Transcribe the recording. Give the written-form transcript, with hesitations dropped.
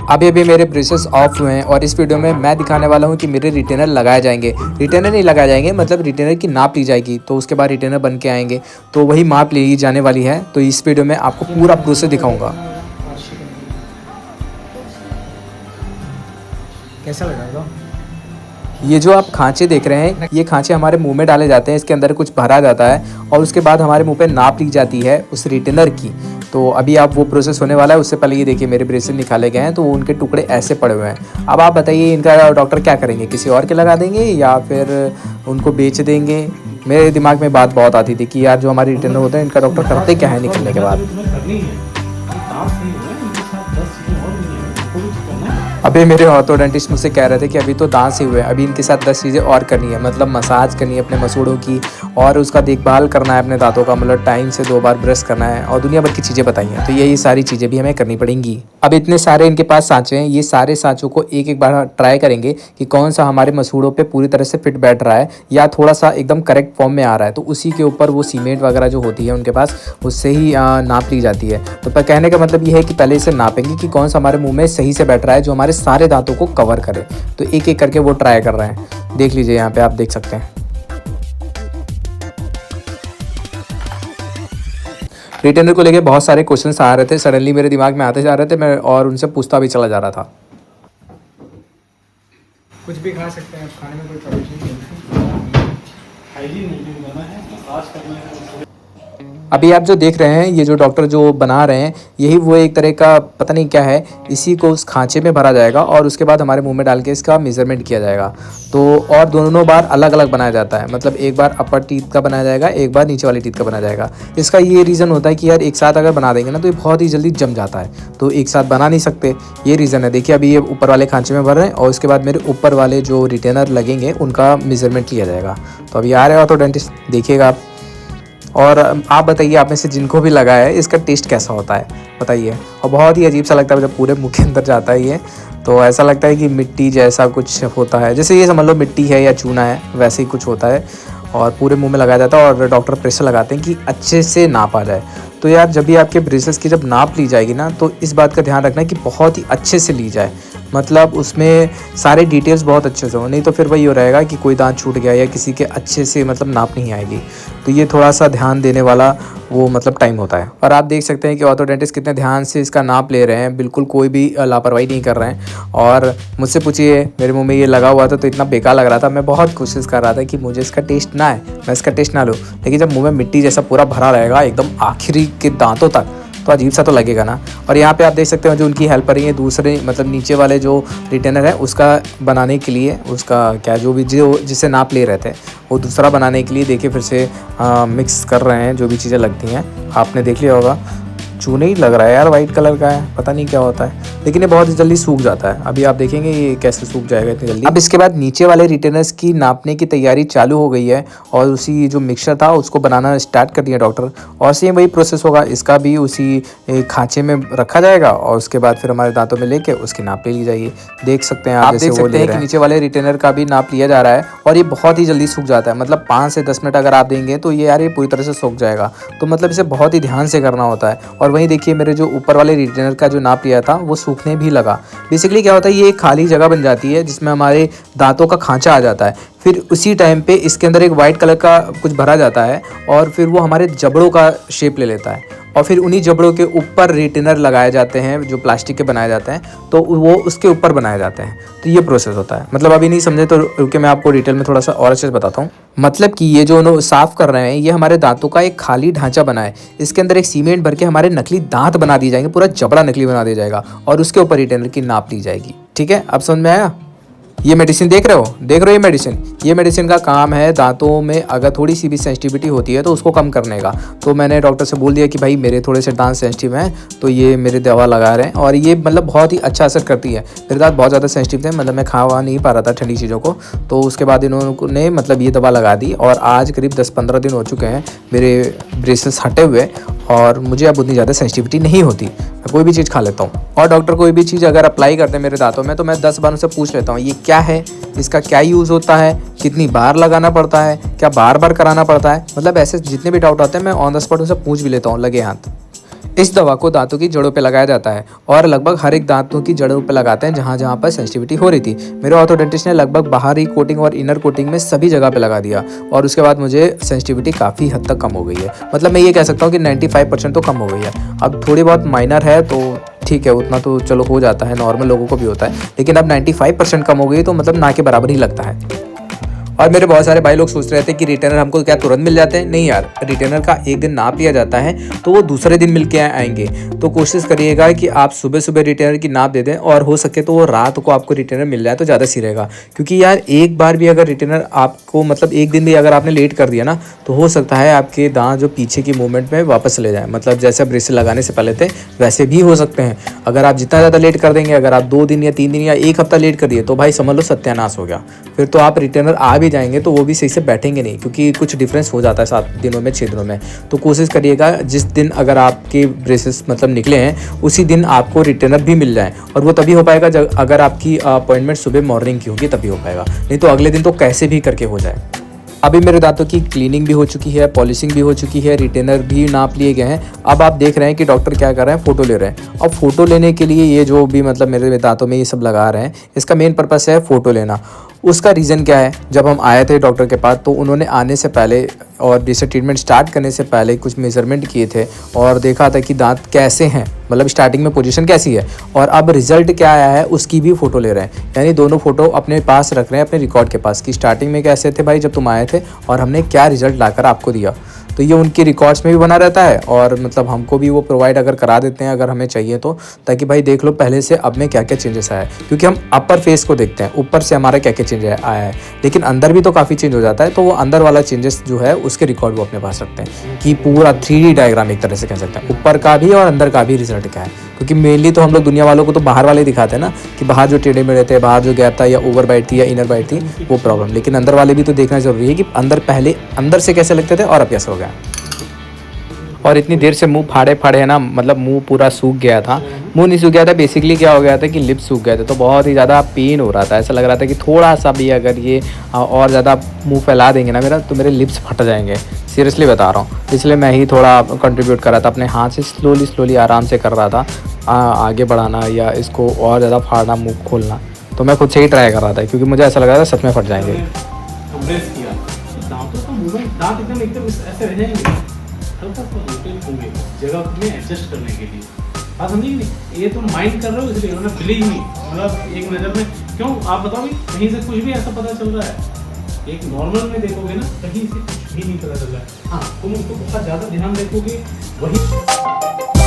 अभी मेरे braces of हुए हैं और इस वीडियो में मैं दिखाने वाला हूँ कि मेरे रिटेनर लगाए जाएंगे। रिटेनर नहीं लगाए जाएंगे, मतलब रिटेनर की नाप ली जाएगी, तो उसके बाद रिटेनर बन के आएंगे, तो वही माप ली जाने वाली है। तो इस वीडियो में आपको पूरा प्रोसेस दिखाऊंगा। कैसा लगा? ये जो आप खांचे देख रहे हैं, ये खांचे हमारे मुंह में डाले जाते हैं, इसके अंदर कुछ भरा जाता है और उसके बाद हमारे मुंह पे नाप ली जाती है उस रिटेनर की। तो अभी आप वो प्रोसेस होने वाला है। उससे पहले ये देखिए मेरे ब्रेसेस निकाले गए हैं, तो उनके टुकड़े ऐसे पड़े हुए हैं। अब आप बताइए इनका डॉक्टर क्या करेंगे, किसी और के लगा देंगे या फिर उनको बेच देंगे। मेरे दिमाग में बात बहुत आती थी कि यार जो हमारे रिटेनर होते हैं इनका डॉक्टर करते क्या है निकलने के बाद। अभी मेरे ऑर्थोडेंटिस्ट मुझसे कह रहे थे कि अभी तो दांत से हुए, अभी इनके साथ 10 चीज़ें और करनी है, मतलब मसाज करनी है अपने मसूड़ों की और उसका देखभाल करना है अपने दांतों का, मतलब टाइम से 2 बार ब्रश करना है और दुनिया भर की चीज़ें बताई हैं। तो यही सारी चीज़ें भी हमें करनी पड़ेंगी। अब इतने सारे इनके पास सांचे हैं, ये सारे सांचों को एक एक बार ट्राई करेंगे कि कौन सा हमारे मसूड़ों पर पूरी तरह से फिट बैठ रहा है या थोड़ा सा एकदम करेक्ट फॉर्म में आ रहा है। तो उसी के ऊपर वो सीमेंट वगैरह जो होती है उनके पास, उससे ही नाप ली जाती है। तो कहने का मतलब ये है कि पहले इसे नापेंगे कि कौन सा हमारे मुँह में सही से बैठ रहा है, जो हमारे सारे दांतों को कवर करे। तो एक एक करके वो ट्राई कर रहे हैं। देख लीजिए यहाँ पे आप देख सकते हैं। रिटेनर को लेके बहुत सारे क्वेश्चंस आ रहे थे, सडनली मेरे दिमाग में आते जा रहे थे, मैं और उनसे पूछता भी चला जा रहा था। कुछ भी खा सकते हैं, खाने में कोई प्रॉब्लम नहीं है। हाइजीन मेंटेन करना है, मसाज करना है। अभी आप जो देख रहे हैं, ये जो डॉक्टर जो बना रहे हैं, यही वो एक तरह का पता नहीं क्या है, इसी को उस खांचे में भरा जाएगा और उसके बाद हमारे मुंह में डाल के इसका मेजरमेंट किया जाएगा। तो और दोनों बार अलग अलग बनाया जाता है, मतलब एक बार अपर टीथ का बनाया जाएगा, एक बार नीचे वाली टीथ का बनाया जाएगा। इसका ये रीज़न होता है कि यार एक साथ अगर बना देंगे ना तो ये बहुत ही जल्दी जम जाता है, तो एक साथ बना नहीं सकते, ये रीज़न है। देखिए अभी ये ऊपर वाले खांचे में भर रहे हैं और उसके बाद मेरे ऊपर वाले जो रिटेनर लगेंगे उनका मेजरमेंट लिया जाएगा। तो अभी आ रहे हो तो डेंटिस्ट, देखिएगा आप। और आप बताइए, आप में से जिनको भी लगा है इसका टेस्ट कैसा होता है बताइए। और बहुत ही अजीब सा लगता है जब पूरे मुंह के अंदर जाता है ये, तो ऐसा लगता है कि मिट्टी जैसा कुछ होता है, जैसे ये समझ लो मिट्टी है या चूना है, वैसे ही कुछ होता है। और पूरे मुंह में लगाया जाता है और डॉक्टर प्रेशर लगाते हैं कि अच्छे से नाप आ जाए। तो यार जब भी आपके ब्रेसेस की जब नाप ली जाएगी ना, तो इस बात का ध्यान रखना कि बहुत ही अच्छे से ली जाए, मतलब उसमें सारे डिटेल्स बहुत अच्छे से हो, नहीं तो फिर वही हो रहेगा कि कोई दांत छूट गया या किसी के अच्छे से मतलब नाप नहीं आएगी। तो ये थोड़ा सा ध्यान देने वाला वो मतलब टाइम होता है। और आप देख सकते हैं कि ऑर्थोडेंटिस्ट कितने ध्यान से इसका नाप ले रहे हैं, बिल्कुल कोई भी लापरवाही नहीं कर रहे हैं। और मुझसे पूछिए, मेरे मुंह में ये लगा हुआ था तो इतना बेकार लग रहा था, मैं बहुत कोशिश कर रहा था कि मुझे इसका टेस्ट ना आए, मैं इसका टेस्ट ना लूँ, लेकिन जब मुँह में मिट्टी जैसा पूरा भरा रहेगा एकदम आखिरी के दांतों तक, तो अजीब सा तो लगेगा ना। और यहाँ पे आप देख सकते हो जो उनकी हेल्प कर रही है, दूसरे मतलब नीचे वाले जो रिटेनर है उसका बनाने के लिए, उसका क्या जो भी जो जिससे नाप ले रहे थे वो दूसरा बनाने के लिए देखिए फिर से मिक्स कर रहे हैं जो भी चीज़ें लगती हैं। आपने देख लिया होगा, चूने ही लग रहा है यार, वाइट कलर का है, पता नहीं क्या होता है, लेकिन ये बहुत ही जल्दी सूख जाता है। अभी आप देखेंगे ये कैसे सूख जाएगा इतनी जल्दी। अब इसके बाद नीचे वाले रिटेनर्स की नापने की तैयारी चालू हो गई है और उसी जो मिक्सचर था उसको बनाना स्टार्ट कर दिया डॉक्टर। और सेम वही प्रोसेस होगा, इसका भी उसी खांचे में रखा जाएगा और उसके बाद फिर हमारे दांतों में लेके उसकी नाप ले ली जाएगी। देख सकते हैं आप देख सकते हैं कि नीचे वाले रिटेनर का भी नाप लिया जा रहा है और ये बहुत ही जल्दी सूख जाता है, मतलब 5 से 10 मिनट अगर आप देंगे तो ये यार ये पूरी तरह से सूख जाएगा। तो मतलब इसे बहुत ही ध्यान से करना होता है। और वहीं देखिए मेरे जो ऊपर वाले रिटेनर का जो नाप लिया था वो सूखने भी लगा। बेसिकली क्या होता है, ये एक खाली जगह बन जाती है जिसमें हमारे दांतों का खांचा आ जाता है, फिर उसी टाइम पे इसके अंदर एक वाइट कलर का कुछ भरा जाता है और फिर वो हमारे जबड़ों का शेप ले लेता है और फिर उन्हीं जबड़ों के ऊपर रिटेनर लगाए जाते हैं जो प्लास्टिक के बनाए जाते हैं, तो वो उसके ऊपर बनाए जाते हैं। तो ये प्रोसेस होता है। मतलब अभी नहीं समझे तो रुके मैं आपको डिटेल में थोड़ा सा और अच्छे से बताता हूँ। मतलब कि ये जो उन्होंने साफ कर रहे हैं ये हमारे दांतों का एक खाली ढांचा बना है, इसके अंदर एक सीमेंट भर के हमारे नकली दांत बना दिए जाएंगे, पूरा जबड़ा नकली बना दिया जाएगा और उसके ऊपर रिटेनर की नाप ली जाएगी। ठीक है, अब समझ में आया? ये मेडिसिन देख रहे हो ये मेडिसिन का काम है दांतों में अगर थोड़ी सी भी सेंसिटिविटी होती है तो उसको कम करने का। तो मैंने डॉक्टर से बोल दिया कि भाई मेरे थोड़े से दांत सेंसिटिव हैं, तो ये मेरे दवा लगा रहे हैं और ये मतलब बहुत ही अच्छा असर करती है। मेरे दांत बहुत ज़्यादा सेंसिटिव थे, मतलब मैं खा नहीं पा रहा था ठंडी चीज़ों को, तो उसके बाद इन्होंने मतलब ये दवा लगा दी और आज करीब 10-15 दिन हो चुके हैं मेरे ब्रेसेस हटे हुए और मुझे अब उतनी ज़्यादा सेंसिटिविटी नहीं होती, मैं कोई भी चीज़ खा लेता हूँ। और डॉक्टर कोई भी चीज़ अगर अप्लाई करते हैं मेरे दांतों में तो मैं 10 बार उनसे पूछ लेता हूँ ये क्या है, इसका क्या यूज़ होता है, कितनी बार लगाना पड़ता है, क्या बार बार कराना पड़ता है, मतलब ऐसे जितने भी डाउट आते हैं मैं ऑन द स्पॉट उनसे पूछ भी लेता हूँ लगे हाथ। इस दवा को दांतों की जड़ों पे लगाया जाता है और लगभग हर एक दांतों की जड़ों पे लगाते हैं जहाँ जहाँ पर सेंसिटिविटी हो रही थी। मेरे ऑर्थोडेंटिस्ट ने लगभग बाहरी कोटिंग और इनर कोटिंग में सभी जगह पे लगा दिया और उसके बाद मुझे सेंसिटिविटी काफ़ी हद तक कम हो गई है। मतलब मैं ये कह सकता हूँ कि 95% तो कम हो गई है। अब थोड़ी बहुत माइनर है तो ठीक है, उतना तो चलो हो जाता है, नॉर्मल लोगों को भी होता है, लेकिन अब 95% कम हो गई तो मतलब ना के बराबर ही लगता है। और मेरे बहुत सारे भाई लोग सोच रहे थे कि रिटेनर हमको क्या तुरंत मिल जाते हैं। नहीं यार, रिटेनर का एक दिन नाप लिया जाता है तो वो दूसरे दिन मिल के आएंगे। तो कोशिश करिएगा कि आप सुबह सुबह रिटेनर की नाप दे दें और हो सके तो वो रात को आपको रिटेनर मिल जाए तो ज़्यादा सही रहेगा। क्योंकि यार एक बार भी अगर रिटेनर आपको मतलब एक दिन भी अगर आपने लेट कर दिया ना तो हो सकता है आपके दांत जो पीछे की मूवमेंट में वापस चले जाए। मतलब जैसे ब्रेसेस लगाने से पहले थे वैसे भी हो सकते हैं। अगर आप जितना ज़्यादा लेट कर देंगे, अगर आप 2 दिन या 3 दिन या 1 हफ्ता लेट कर दिए तो भाई समझ लो सत्यानाश हो गया। फिर तो आप रिटेनर आ भी जाएंगे तो वो भी सही से बैठेंगे नहीं, क्योंकि कुछ डिफरेंस हो जाता है 7 दिनों में 6 दिनों में। तो कोशिश करिएगा जिस दिन अगर आपके ब्रेसेस मतलब निकले हैं उसी दिन आपको रिटेनर भी मिल जाए, और वो तभी हो पाएगा जब अगर आपकी अपॉइंटमेंट सुबह मॉर्निंग की होगी तभी हो पाएगा, नहीं तो अगले दिन तो कैसे भी करके हो जाए। अभी मेरे दांतों की क्लीनिंग भी हो चुकी है, पॉलिशिंग भी हो चुकी है, रिटेनर भी नाप लिए गए हैं। अब आप देख रहे हैं कि डॉक्टर क्या कर रहे हैं, फ़ोटो ले रहे हैं। अब फ़ोटो लेने के लिए ये जो भी मतलब मेरे दांतों में ये सब लगा रहे हैं, इसका मेन पर्पस है फ़ोटो लेना। उसका रीज़न क्या है, जब हम आए थे डॉक्टर के पास तो उन्होंने आने से पहले और जैसे ट्रीटमेंट स्टार्ट करने से पहले कुछ मेजरमेंट किए थे और देखा था कि दांत कैसे हैं, मतलब स्टार्टिंग में पोजीशन कैसी है और अब रिजल्ट क्या आया है उसकी भी फ़ोटो ले रहे हैं। यानी दोनों फ़ोटो अपने पास रख रहे हैं, अपने रिकॉर्ड के पास, कि स्टार्टिंग में कैसे थे भाई जब तुम आए थे और हमने क्या रिजल्ट लाकर आपको दिया। तो ये उनके रिकॉर्ड्स में भी बना रहता है और मतलब हमको भी वो प्रोवाइड अगर करा देते हैं अगर हमें चाहिए तो, ताकि भाई देख लो पहले से अब में क्या क्या चेंजेस आया है। क्योंकि हम अपर फेस को देखते हैं, ऊपर से हमारा क्या क्या चेंज आया है, लेकिन अंदर भी तो काफ़ी चेंज हो जाता है। तो वो अंदर वाला चेंजेस जो है उसके रिकॉर्ड वो अपने पास रखते हैं कि पूरा 3D डायग्राम एक तरह से कह सकते हैं, ऊपर का भी और अंदर का भी रिजल्ट क्या है। क्योंकि मेनली तो हम लोग दुनिया वालों को तो बाहर वाले दिखाते हैं ना, कि बाहर जो टेढ़े मेढ़े थे, बाहर जो गैप था या ओवर बाइट थी या इनर बाइट थी वो प्रॉब्लम, लेकिन अंदर वाले भी तो देखना जरूरी है कि अंदर पहले अंदर से कैसे लगते थे और अब कैसे हो गया। और इतनी देर से मुंह फाड़े फाड़े है ना, मतलब मुंह पूरा सूख गया था। मुंह नहीं सूख गया था, बेसिकली क्या हो गया था कि लिप्स सूख गए थे, तो बहुत ही ज़्यादा पेन हो रहा था। ऐसा लग रहा था कि थोड़ा सा भी अगर ये और ज़्यादा मुंह फैला देंगे ना मेरा तो मेरे लिप्स फट जाएंगे। सीरियसली बता रहा हूँ, इसलिए मैं ही थोड़ा कंट्रीब्यूट कर रहा था, अपने हाथ से स्लोली आराम से कर रहा था आगे बढ़ाना या इसको और ज़्यादा फाड़ना, मुँह खोलना। तो मैं खुद से ही ट्राई कर रहा था क्योंकि मुझे ऐसा लग रहा था सच में फट जाएंगे। हल्का सा रोटेट होंगे जगह में एडजस्ट करने के लिए। बात समझिए नहीं, ये तुम माइंड कर रहे हो इसलिए उन्होंने बिलीव नहीं, मतलब एक नज़र में क्यों आप बताओ भी कहीं से कुछ भी ऐसा पता चल रहा है। एक नॉर्मल में देखोगे ना कहीं से कुछ भी नहीं पता चल रहा है। हाँ तुम उसको बहुत ज़्यादा ध्यान देखोगे वही